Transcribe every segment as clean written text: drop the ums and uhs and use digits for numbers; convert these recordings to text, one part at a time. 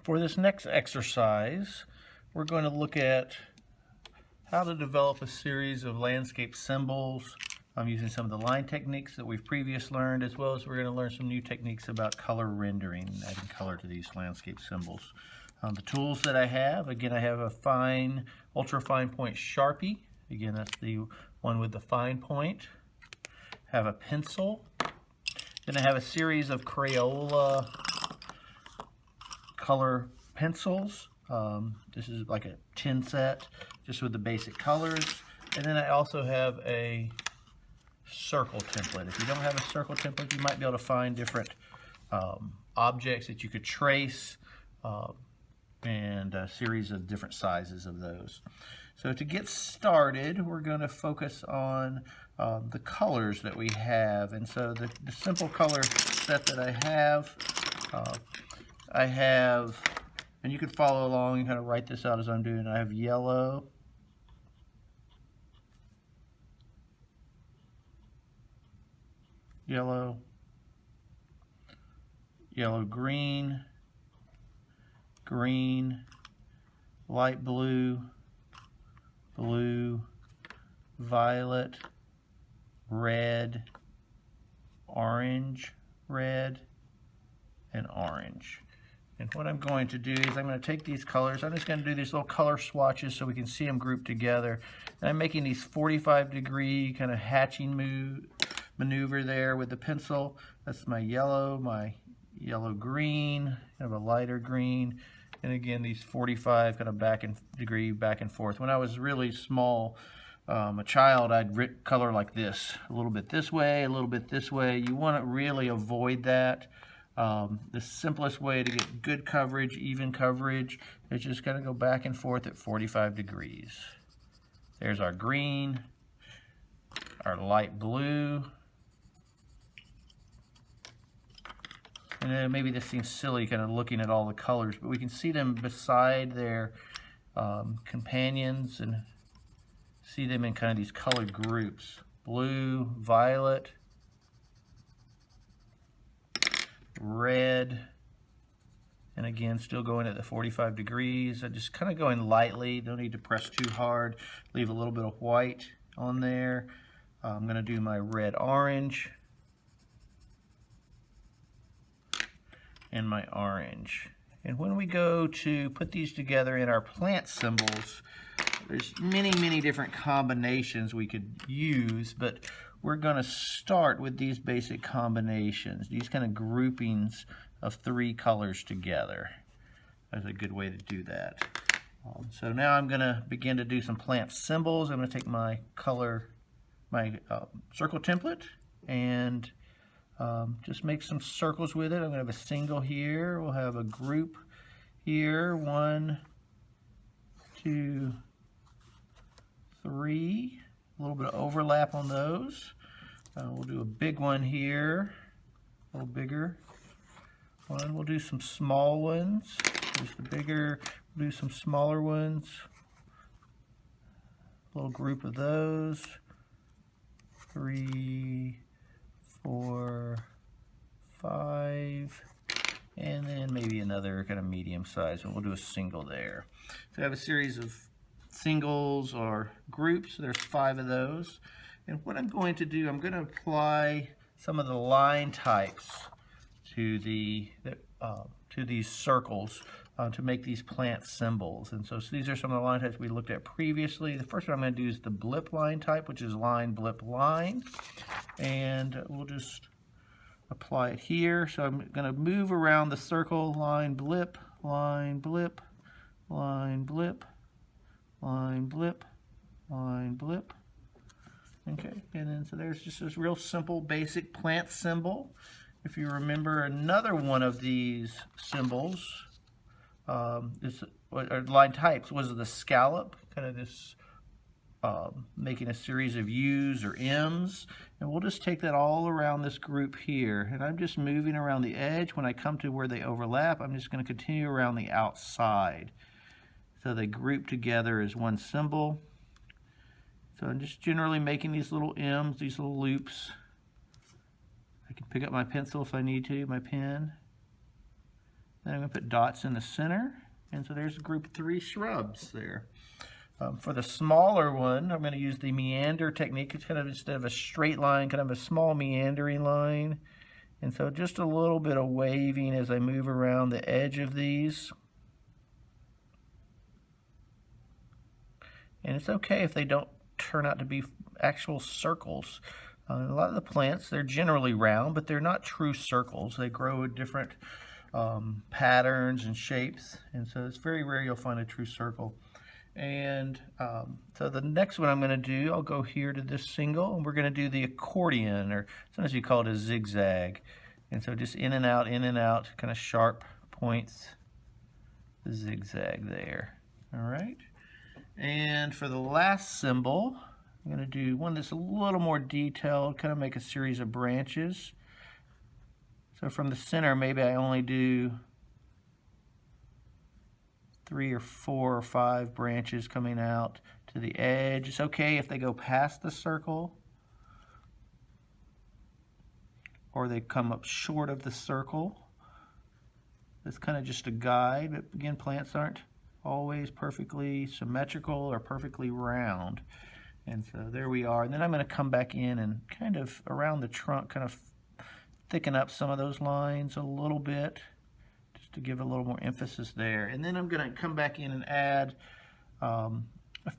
For this next exercise, we're going to look at how to develop a series of landscape symbols. I'm using some of the line techniques that we've previously learned, as well as we're going to learn some new techniques about color rendering, adding color to these landscape symbols. The tools that I have, again, I have a fine, ultra fine point Sharpie. Again, that's the one with the fine point. Have a pencil. Then I have a series of Crayola color pencils. This is like a 10 set, just with the basic colors. And then I also have a circle template. If you don't have a circle template, you might be able to find different objects that you could trace, and a series of different sizes of those. So to get started, we're going to focus on the colors that we have. And so the simple color set that I have, and you can follow along and kind of write this out as I'm doing. I have yellow, yellow, green, green, light blue, blue, violet, red, orange, red, and orange. And what I'm going to do is I'm going to take these colors, I'm just going to do these little color swatches so we can see them grouped together. And I'm making these 45-degree kind of hatching maneuver there with the pencil. That's my yellow green, kind of a lighter green, and again these 45 kind of degree back and forth. When I was really small, a child, I'd color like this, a little bit this way, a little bit this way. You want to really avoid that. The simplest way to get good coverage, even coverage, is just kind of go back and forth at 45 degrees. There's our green, our light blue, and then maybe this seems silly kind of looking at all the colors, but we can see them beside their companions and see them in kind of these colored groups. Blue, violet, red, and again still going at the 45 degrees. I'm just kind of going lightly, don't need to press too hard. Leave a little bit of white on there. I'm going to do my red orange and my orange. And when we go to put these together in our plant symbols, there's many different combinations we could use, but we're going to start with these basic combinations, these kind of groupings of 3 colors together. That's a good way to do that. So now I'm going to begin to do some plant symbols. I'm going to take my circle template and just make some circles with it. I'm going to have a single here. We'll have a group here. 1, 2, 3. A little bit of overlap on those. We'll do a big one here, a little bigger one. We'll do some small ones. There's the bigger. We'll do some smaller ones. A little group of those. 3, 4, 5, and then maybe another kind of medium size, and we'll do a single there. So I have a series of singles or groups. There's 5 of those. And what I'm going to do, I'm going to apply some of the line types to these circles to make these plant symbols. And so these are some of the line types we looked at previously. The first one I'm going to do is the blip line type, which is line, blip, line. And we'll just apply it here. So I'm going to move around the circle, line, blip, line, blip, line, blip, line, blip, line, blip. Okay, and then so there's just this real simple basic plant symbol. If you remember, another one of these symbols, or line types, was the scallop, kind of this making a series of U's or M's. And we'll just take that all around this group here. And I'm just moving around the edge. When I come to where they overlap, I'm just going to continue around the outside. So they group together as one symbol. So I'm just generally making these little M's, these little loops. I can pick up my pencil if I need to, my pen. Then I'm going to put dots in the center. And so there's group 3 shrubs there. For the smaller one, I'm going to use the meander technique. It's kind of, instead of a straight line, kind of a small meandering line. And so just a little bit of waving as I move around the edge of these. And it's okay if they don't turn out to be actual circles. A lot of the plants, they're generally round, but they're not true circles. They grow in different patterns and shapes, and so it's very rare you'll find a true circle. And so the next one I'm going to do, I'll go here to this single, and we're going to do the accordion, or sometimes you call it a zigzag. And so just in and out, kind of sharp points, the zigzag there. All right. And for the last symbol, I'm going to do one that's a little more detailed, kind of make a series of branches. So from the center, maybe I only do 3 or 4 or 5 branches coming out to the edge. It's okay if they go past the circle or they come up short of the circle. It's kind of just a guide, but again, plants aren't always perfectly symmetrical or perfectly round. And so there we are. And then I'm going to come back in and kind of around the trunk, kind of thicken up some of those lines a little bit, just to give a little more emphasis there. And then I'm going to come back in and add a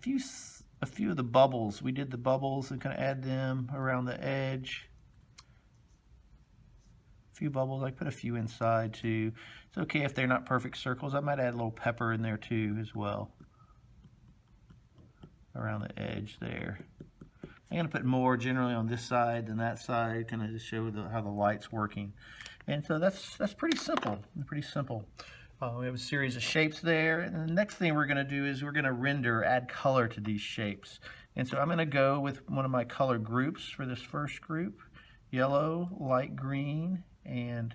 few of the bubbles. We did the bubbles and kind of add them around the edge. A few bubbles, I put a few inside too. It's okay if they're not perfect circles. I might add a little pepper in there too as well, around the edge there. I'm going to put more generally on this side than that side, kind of to show how the light's working. And so that's pretty simple. Pretty simple. We have a series of shapes there, and the next thing we're going to do is we're going to render, add color to these shapes. And so I'm going to go with one of my color groups for this first group: yellow, light green, and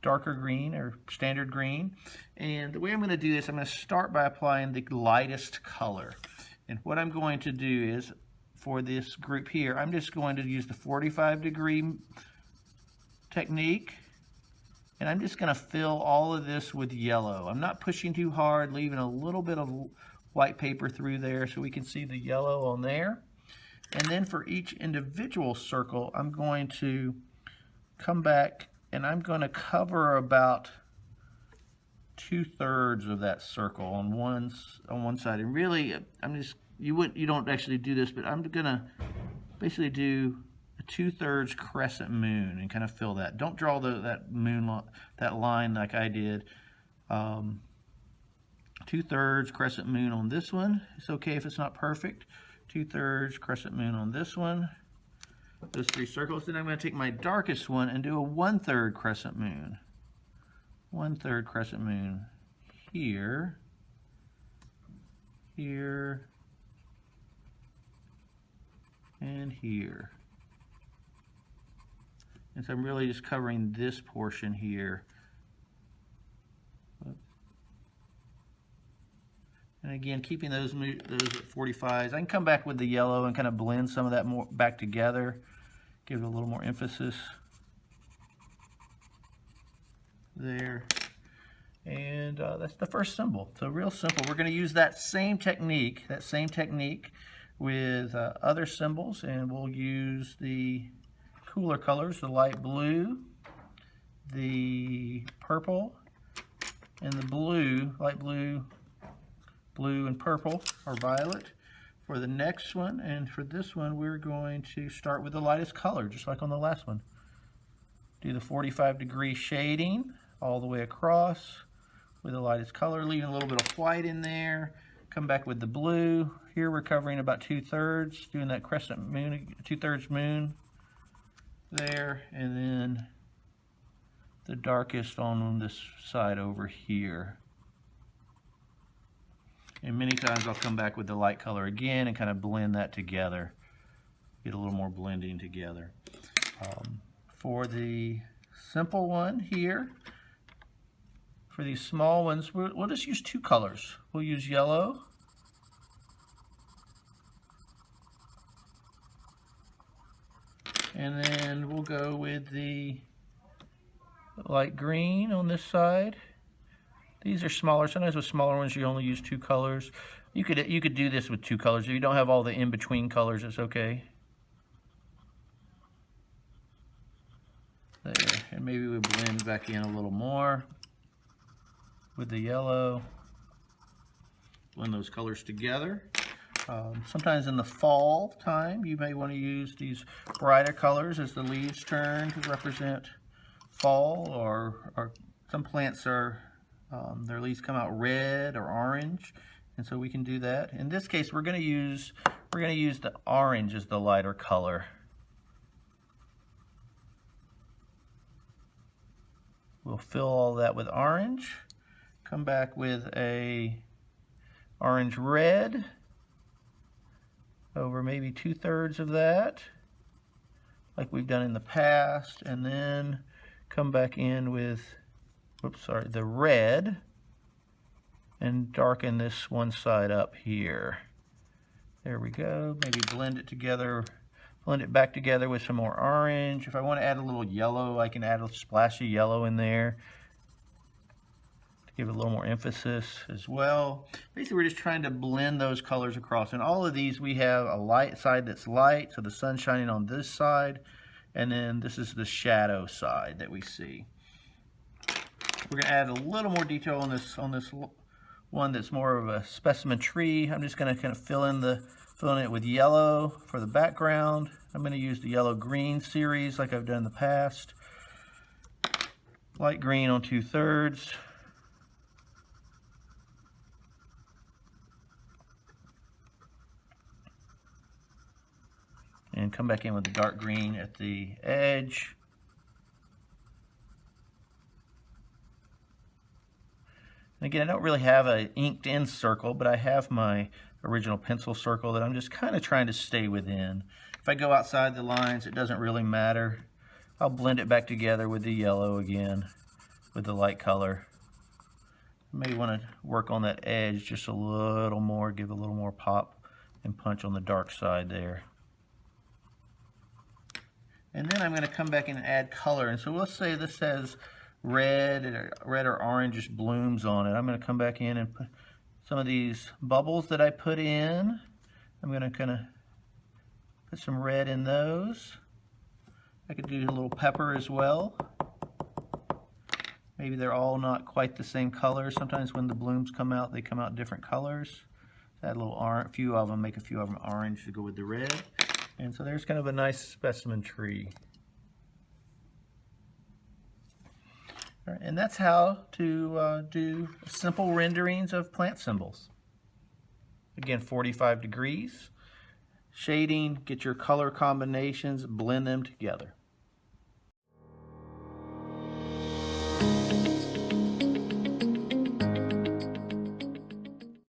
darker green or standard green. And the way I'm going to do this, I'm going to start by applying the lightest color. And what I'm going to do is, for this group here, I'm just going to use the 45-degree technique, and I'm just going to fill all of this with yellow. I'm not pushing too hard, leaving a little bit of white paper through there so we can see the yellow on there. And then for each individual circle, I'm going to come back and I'm going to cover about 2/3 of that circle on one side. And really, you don't actually do this, but I'm going to basically do a 2/3 crescent moon and kind of fill that. Don't draw that line like I did. 2/3 crescent moon on this one. It's okay if it's not perfect. 2/3 crescent moon on this one. Those 3 circles. Then I'm going to take my darkest one and do a 1/3 crescent moon. 1/3 crescent moon here, here, and here. And so I'm really just covering this portion here. And again, keeping those at 45s. I can come back with the yellow and kind of blend some of that more back together, give it a little more emphasis there. And that's the first symbol. So real simple. We're going to use that same technique with other symbols, and we'll use the cooler colors, the light blue, the purple, and the blue, light blue, blue and purple or violet for the next one. And for this one, we're going to start with the lightest color, just like on the last one. Do the 45-degree shading all the way across with the lightest color, leaving a little bit of white in there. Come back with the blue. Here we're covering about 2/3, doing that crescent moon, 2/3 moon there, and then the darkest on this side over here. And many times I'll come back with the light color again and kind of blend that together, get a little more blending together. For the simple one here, for these small ones, we'll just use 2 colors. We'll use yellow and then we'll go with the light green on this side. These are smaller. Sometimes with smaller ones you only use 2 colors. You could do this with 2 colors. If you don't have all the in-between colors, it's okay. There, and maybe we blend back in a little more with the yellow. Blend those colors together. Sometimes in the fall time, you may want to use these brighter colors as the leaves turn to represent fall, or some plants are, their leaves come out red or orange, and so we can do that. In this case, we're going to use the orange as the lighter color. We'll fill all that with orange. Come back with a orange red over maybe 2/3 of that, like we've done in the past, and then come back in with, the red, and darken this one side up here. There we go. Maybe blend it together, blend it back together with some more orange. If I want to add a little yellow, I can add a splash of yellow in there to give it a little more emphasis as well. Basically, we're just trying to blend those colors across. And all of these, we have a light side that's light, so the sun's shining on this side, and then this is the shadow side that we see. We're going to add a little more detail on this one that's more of a specimen tree. I'm just going to kind of fill in it with yellow for the background. I'm going to use the yellow-green series like I've done in the past. Light green on 2/3. And come back in with the dark green at the edge. And again, I don't really have an inked in circle, but I have my original pencil circle that I'm just kind of trying to stay within. If I go outside the lines, it doesn't really matter. I'll blend it back together with the yellow again, with the light color. Maybe want to work on that edge just a little more, give a little more pop and punch on the dark side there. And then I'm going to come back in and add color. And so let's say this has red or orange blooms on it. I'm going to come back in and put some of these bubbles that I put in. I'm going to kind of put some red in those. I could do a little pepper as well. Maybe they're all not quite the same color. Sometimes when the blooms come out, they come out different colors. Add a little orange, few of them, make a few of them orange to go with the red. And so there's kind of a nice specimen tree. All right, and that's how to do simple renderings of plant symbols. Again, 45 degrees. Shading, get your color combinations, blend them together.